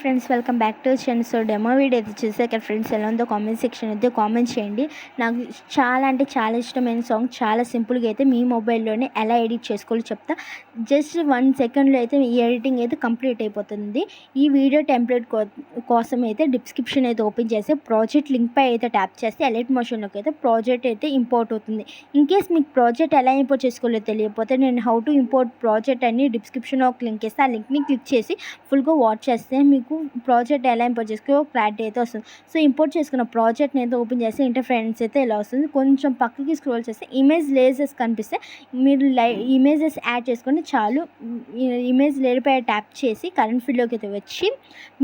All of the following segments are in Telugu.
Friends, welcome back to channel. So demo video అయితే చూసాక ఫ్రెండ్స్ ఎలా ఉందో కామెంట్ సెక్షన్ అయితే కామెంట్ చేయండి. నాకు చాలా అంటే చాలా ఇష్టమైన సాంగ్, చాలా సింపుల్గా అయితే మీ మొబైల్లోనే ఎలా ఎడిట్ చేసుకోవాలో చెప్తా. జస్ట్ 1 సెకండ్లో అయితే ఈ ఎడిటింగ్ అయితే కంప్లీట్ అయిపోతుంది. ఈ వీడియో టెంప్లెట్ కోసం అయితే డిస్క్రిప్షన్ అయితే ఓపెన్ చేసి ప్రాజెక్ట్ లింక్ పై అయితే ట్యాప్ చేస్తే ఎలైట్ మోషన్లోకి అయితే ప్రాజెక్ట్ అయితే ఇంపోర్ట్ అవుతుంది. ఇన్ కేస్ మీకు ప్రాజెక్ట్ ఎలా ఇంపోర్ట్ చేసుకోవాలో తెలియకపోతే నేను హౌ టు ఇంపోర్ట్ ప్రాజెక్ట్ అని డిస్క్రిప్షన్లో ఒక లింక్ ఇస్తే ఆ లింక్ని క్లిక్ చేసి ఫుల్గా వాచ్ చేస్తే మీకు ప్రాజెక్ట్ ఎలా ఇంపోర్ట్ చేసుకో క్లారిటీ అయితే వస్తుంది. సో ఇంపోర్ట్ చేసుకున్న ప్రాజెక్ట్ని అయితే ఓపెన్ చేసి ఇంటర్ఫరెన్స్ అయితే ఇలా వస్తుంది. కొంచెం పక్కకి స్క్రోల్ చేస్తే ఇమేజ్ లేయర్స్ కనిపిస్తే మీరు ఇమేజెస్ యాడ్ చేసుకొని చాలు. ఇమేజ్ లేయర్ పై ట్యాప్ చేసి కరెంట్ ఫీల్డ్లోకి అయితే వచ్చి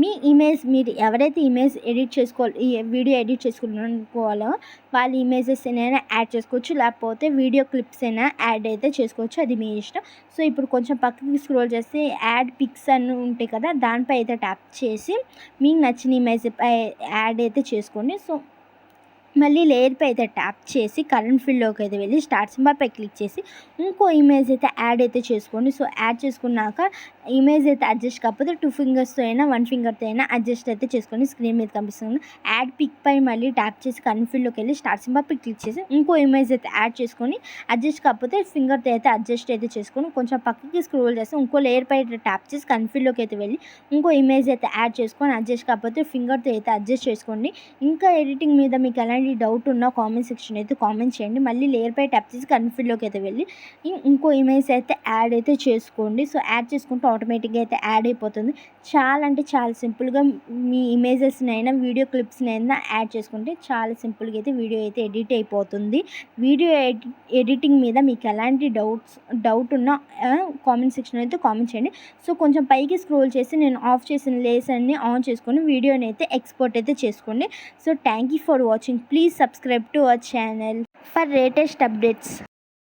మీ ఇమేజ్, మీరు ఎవరైతే ఇమేజ్ ఎడిట్ చేసుకోవాలి, ఈ వీడియో ఎడిట్ చేసుకోవాలో వాళ్ళ ఇమేజెస్ అయినా యాడ్ చేసుకోవచ్చు, లేకపోతే వీడియో క్లిప్స్ అయినా యాడ్ అయితే చేసుకోవచ్చు, అది మీ ఇష్టం. సో ఇప్పుడు కొంచెం పక్కకి స్క్రోల్ చేస్తే యాడ్ పిక్స్ అని ఉంటాయి కదా, దానిపై అయితే ట్యాప్ చేసి మీకు నచ్చిన ఇమేజ్ పై యాడ్ అయితే చేసుకోండి. సో మళ్ళీ లేయర్పై అయితే ట్యాప్ చేసి కరెంట్ ఫీల్డ్లోకి అయితే వెళ్ళి స్టార్ట్ సింబల్ పై క్లిక్ చేసి ఇంకో ఇమేజ్ అయితే యాడ్ అయితే చేసుకోండి. సో యాడ్ చేసుకున్నాక ఇమేజ్ అయితే అడ్జస్ట్ కాకపోతే 2 ఫింగర్స్తో అయినా 1 ఫింగర్తో అయినా అడ్జస్ట్ అయితే చేసుకోండి. స్క్రీన్ మీద కనిపిస్తుంది. యాడ్ పిక్ పై మళ్ళీ ట్యాప్ చేసి కరెంట్ ఫీల్డ్లోకి వెళ్ళి స్టార్ట్ సింబల్ పై క్లిక్ చేసి ఇంకో ఇమేజ్ అయితే యాడ్ చేసుకొని అడ్జస్ట్ కాకపోతే ఫింగర్తో అయితే అడ్జస్ట్ అయితే చేసుకొని కొంచెం పక్కకి స్క్రోల్ చేసి ఇంకో లేయర్ పై ట్యాప్ చేసి కరెంట్ ఫీల్డ్లోకి అయితే వెళ్ళి ఇంకో ఇమేజ్ అయితే యాడ్ చేసుకొని అడ్జస్ట్ కాకపోతే ఫింగర్తో అయితే అడ్జస్ట్ చేసుకోండి. ఇంకా ఎడిటింగ్ మీద మీకు ఎలాంటి డౌట్ ఉన్న కామెంట్ సెక్షన్ అయితే కామెంట్ చేయండి. మళ్ళీ లేయర్ పై ట్యాప్ చేసి కరెంట్ ఫీల్డ్లోకి అయితే వెళ్ళి ఇంకో ఇమేజ్ అయితే యాడ్ అయితే చేసుకోండి. సో యాడ్ చేసుకుంటే ఆటోమేటిక్గా అయితే యాడ్ అయిపోతుంది. చాలా అంటే చాలా సింపుల్గా మీ ఇమేజెస్ని అయినా వీడియో క్లిప్స్ని అయినా యాడ్ చేసుకుంటే చాలా సింపుల్గా అయితే వీడియో అయితే ఎడిట్ అయిపోతుంది. వీడియో ఎడిటింగ్ మీద మీకు ఎలాంటి డౌట్ ఉన్నా కామెంట్ సెక్షన్ అయితే కామెంట్ చేయండి. సో కొంచెం పైకి స్క్రోల్ చేసి నేను ఆఫ్ చేసిన లేయర్స్ అన్ని ఆన్ చేసుకొని వీడియోని అయితే ఎక్స్పోర్ట్ అయితే చేసుకోండి. So thank you for watching. Please subscribe to our channel for latest updates.